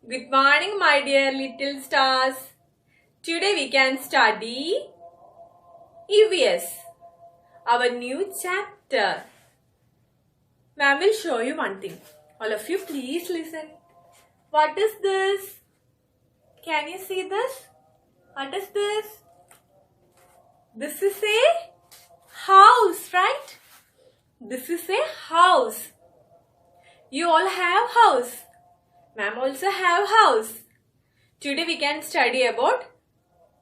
Good morning, my dear little stars. Today we can study EVS, our new chapter. Ma'am will show you one thing. All of you please listen. What is this? Can you see this? What is this? This is a house, right? This is a house. You all have house. Ma'am also have house. Today we can study about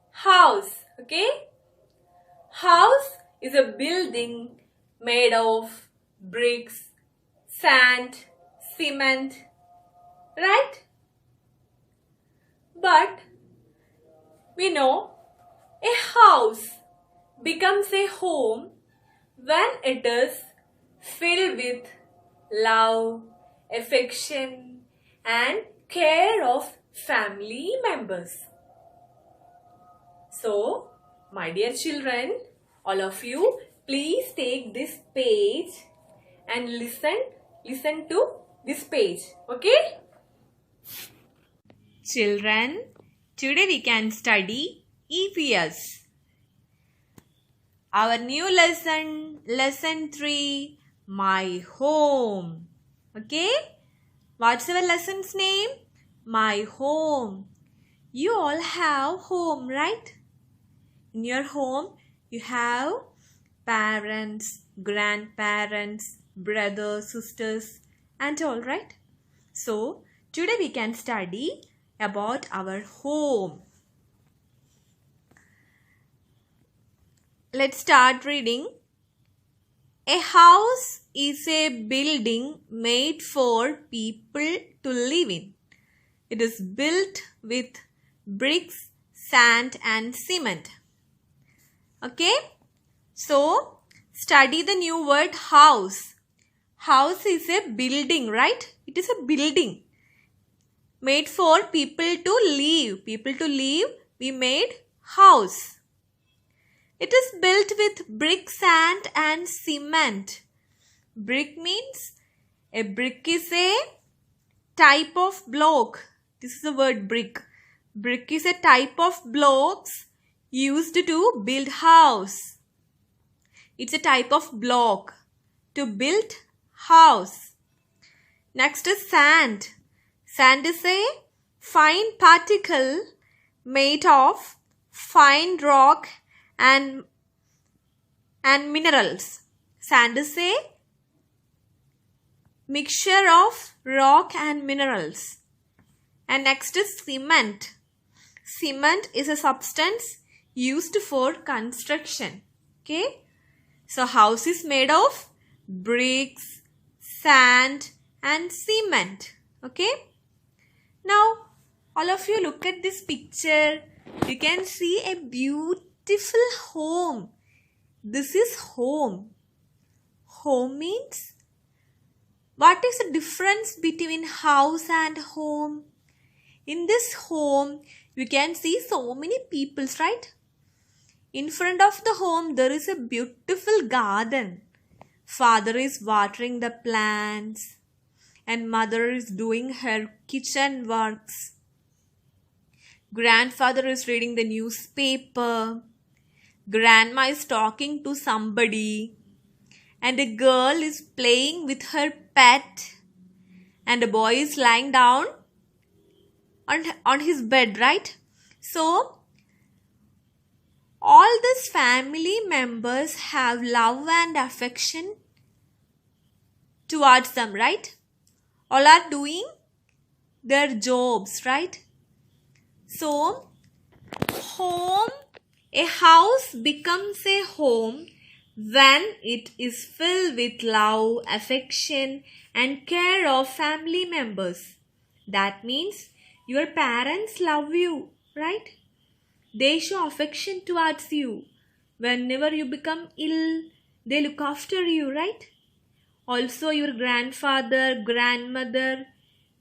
house. Okay? House is a building made of bricks, sand, cement. Right? But we know a house becomes a home when it is filled with love, affection, and care of family members. So, my dear children, all of you, please take this page and listen to this page. Okay? Children, today we can study EVS. Our new lesson 3, My Home. Okay? What's our lesson's name? My home. You all have home, right? In your home, you have parents, grandparents, brothers, sisters, and all, right? So, today we can study about our home. Let's start reading. A house is a building made for people to live in. It is built with bricks, sand, and cement. Okay? So, study the new word house. House is a building, right? It is a building made for people to live. People to live, we made house. It is built with brick, sand, and cement. Brick means a brick is a type of block. This is the word brick. Brick is a type of blocks used to build house. It's a type of block to build house. Next is sand. Sand is a fine particle made of fine rock and minerals. Sand is a mixture of rock and minerals. And next is cement. Cement is a substance used for construction. Okay? So house is made of bricks, sand, and cement. Okay? Now, all of you look at this picture. You can see a beautiful home. This is home. Home means, what is the difference between house and home? In this home, you can see so many people, right? In front of the home, there is a beautiful garden. Father is watering the plants and mother is doing her kitchen works. Grandfather is reading the newspaper. Grandma is talking to somebody. And a girl is playing with her pet. And a boy is lying down on his bed, right? So, all these family members have love and affection towards them, right? All are doing their jobs, right? So, home, a house becomes a home when it is filled with love, affection, and care of family members. That means your parents love you, right? They show affection towards you. Whenever you become ill, they look after you, right? Also your grandfather, grandmother,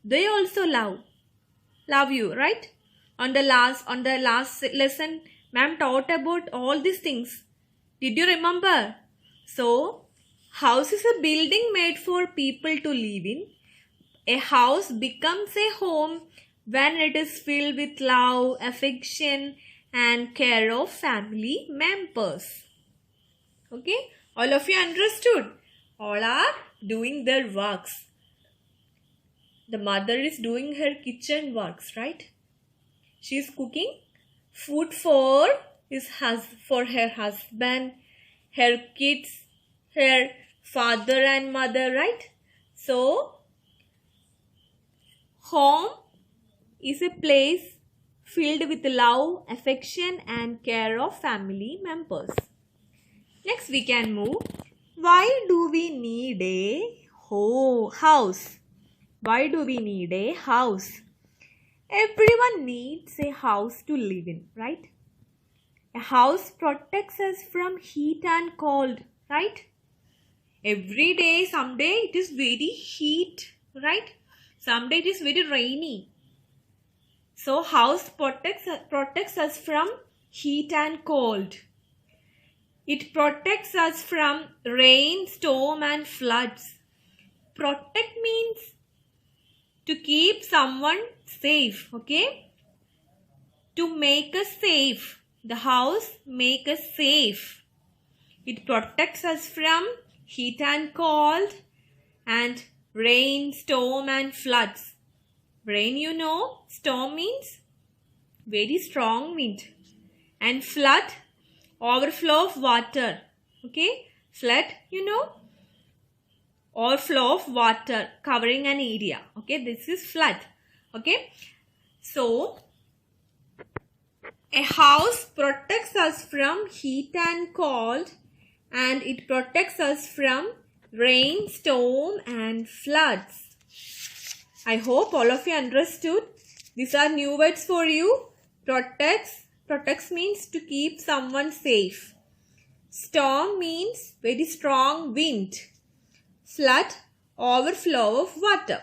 they also love you, right? On the last lesson, ma'am taught about all these things. Did you remember? So, house is a building made for people to live in. A house becomes a home when it is filled with love, affection and care of family members. Okay, all of you understood? All are doing their works. The mother is doing her kitchen works, right? She is cooking food for her husband, her kids, her father and mother, right? So, home is a place filled with love, affection and care of family members. Next we can move. Why do we need a house? Why do we need a house? Everyone needs a house to live in, right? A house protects us from heat and cold, right? Every day, someday it is very heat, right? Someday it is very rainy. So house protects us from heat and cold. It protects us from rain, storm and floods. Protect means to keep someone safe, okay? To make us safe. The house make us safe. It protects us from heat and cold and rain, storm and floods. Rain, you know, storm means very strong wind. And flood, overflow of water. Okay, flood, you know, overflow of water covering an area. Okay, this is flood. Okay, so a house protects us from heat and cold and it protects us from rain, storm and floods. I hope all of you understood. These are new words for you. Protects means to keep someone safe. Storm means very strong wind. Flood, overflow of water.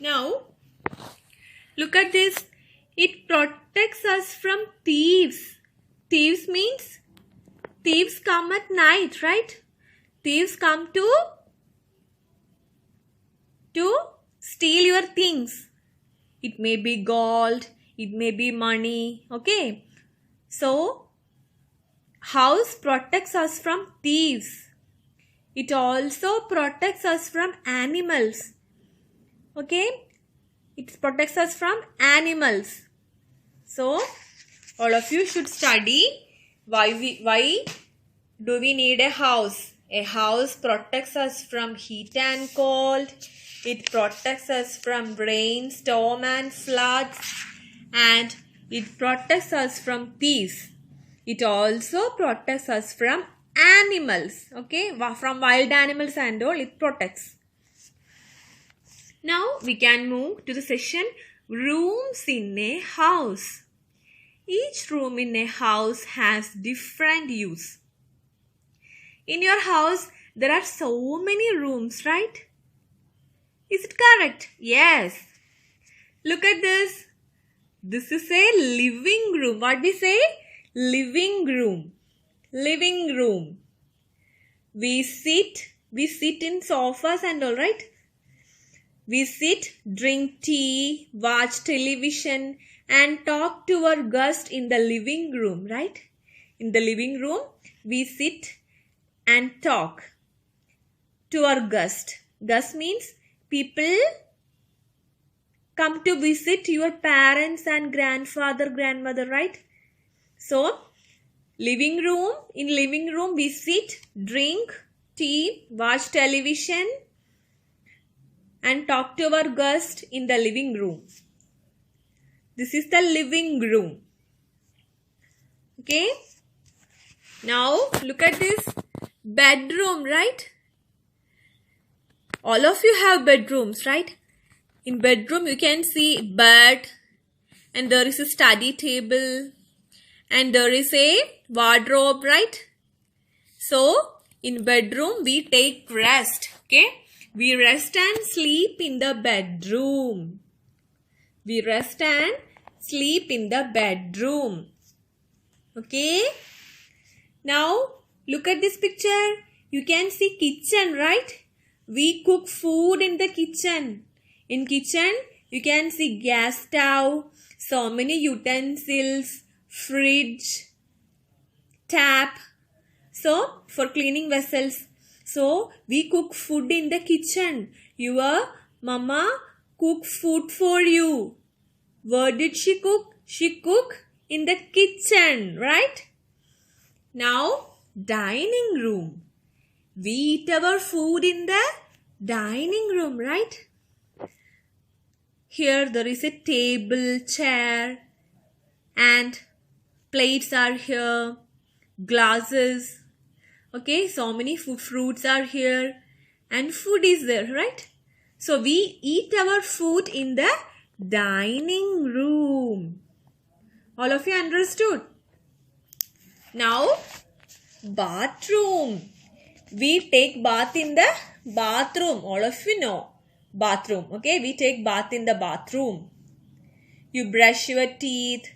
Now, look at this. It protects us from thieves. Thieves means thieves come at night, right? Thieves come to steal your things. It may be gold, it may be money, okay? So, house protects us from thieves. It also protects us from animals, okay? It protects us from animals. So, all of you should study why do we need a house. A house protects us from heat and cold. It protects us from rain, storm and floods. And it protects us from thieves. It also protects us from animals. Okay, from wild animals and all it protects. Now we can move to the session rooms in a house. Each room in a house has different use. In your house there are so many rooms, right? Is it correct? Yes. Look at this. This is a living room. What we say? Living room. Living room. We sit in sofas and all, right? We sit, drink tea, watch television and talk to our guest in the living room, right? In the living room, we sit and talk to our guest. Guest means people come to visit your parents and grandfather, grandmother, right? So, living room, in living room we sit, drink tea, watch television and talk to our guest in the living room. This is the living room. Okay. Now look at this bedroom, right? All of you have bedrooms, right? In bedroom you can see bed and there is a study table and there is a wardrobe, right? So in bedroom we take rest, okay? We rest and sleep in the bedroom. We rest and sleep in the bedroom. Okay? Now, look at this picture. You can see kitchen, right? We cook food in the kitchen. In kitchen, You can see gas stove, so many utensils, fridge, tap. So for cleaning vessels. So we cook food in the kitchen. Your mama cook food for you. Where did she cook? She cook in the kitchen, right? Now dining room. We eat our food in the dining room, right? Here there is a table, chair, and plates are here, glasses. Okay, so many fruits are here and food is there, right? So we eat our food in the dining room. All of you understood? Now, bathroom. We take bath in the bathroom. All of you know bathroom. Okay, we take bath in the bathroom. You brush your teeth,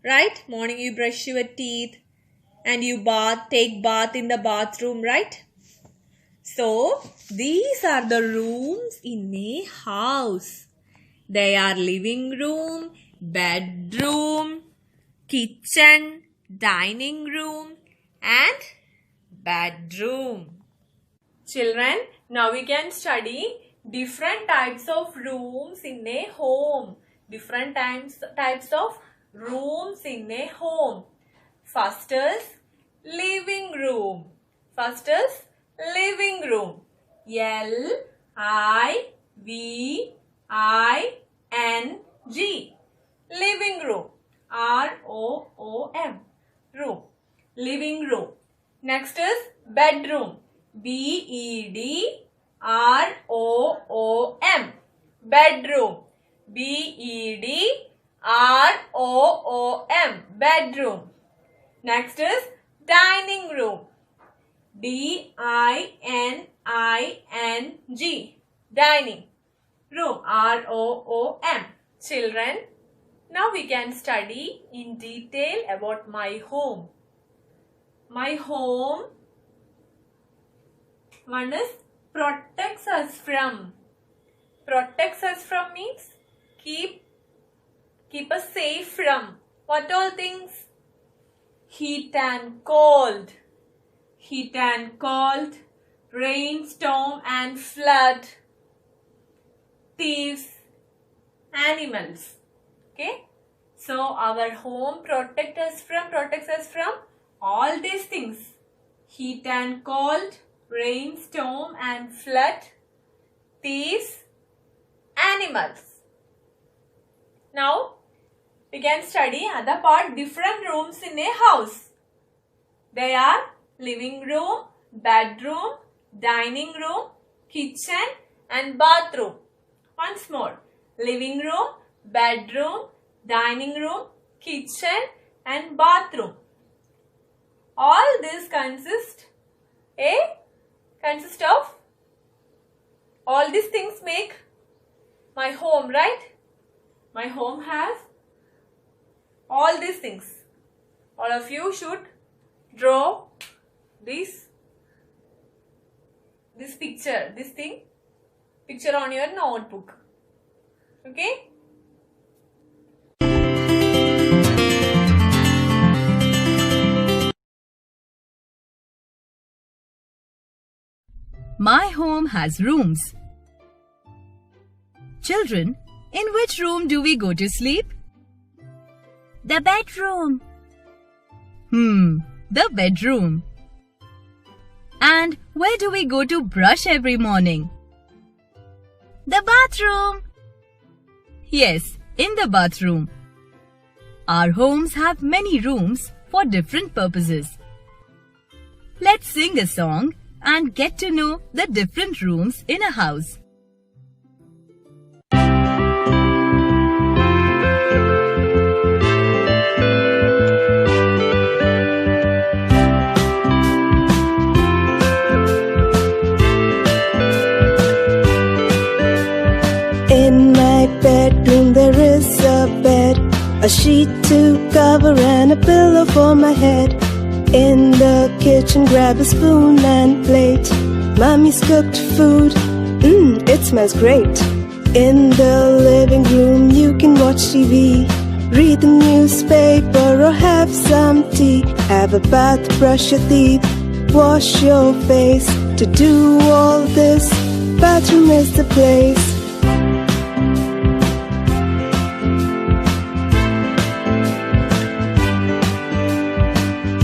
right? Morning you brush your teeth and you take bath in the bathroom, right? So, these are the rooms in a house. They are living room, bedroom, kitchen, dining room and bedroom. Children, now we can study different types of rooms in a home. Different types of rooms in a home. First is living room. First is living room. L-I-V-I-N-G. Living room. R-O-O-M. Room. Living room. Next is bedroom. B-E-D-R-O-O-M. Bedroom. B-E-D-R-O-O-M. Bedroom. Next is dining room. D-I-N-I-N-G. Dining room. R-O-O-M. Children, now we can study in detail about my home. My home, one is protects us from. Protects us from means keep us safe from. What all things? Heat and cold. Heat and cold, rain, storm and flood, thieves, animals. Okay. So our home protects us from all these things. Heat and cold, rain, storm and flood, thieves, animals. Now we can study other part, different rooms in a house. They are living room, bedroom, dining room, kitchen and bathroom. Once more, living room, bedroom, dining room, kitchen and bathroom. All this consist of all these things make my home, right? My home has all these things. All of you should draw this picture, picture on your notebook. Okay? My home has rooms. Children, in which room do we go to sleep? The bedroom. The bedroom. And where do we go to brush every morning? The bathroom. Yes, in the bathroom. Our homes have many rooms for different purposes. Let's sing a song and get to know the different rooms in a house. In my bedroom there is a bed, a sheet to cover and a pillow for my head. In the kitchen grab a spoon and plate. Mommy's cooked food, it smells great. In the living room you can watch TV, read the newspaper or have some tea. Have a bath, brush your teeth, wash your face. To do all this, bathroom is the place.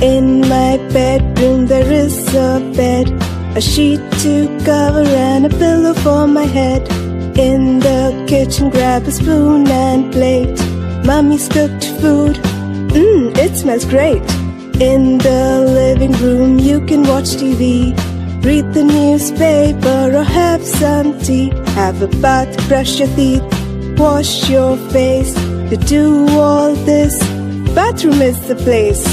In my bedroom there is a bed, a sheet to cover and a pillow for my head. In the kitchen grab a spoon and plate. Mommy's cooked food, it smells great. In the living room you can watch TV, read the newspaper or have some tea. Have a bath, brush your teeth, wash your face. To do all this, bathroom is the place.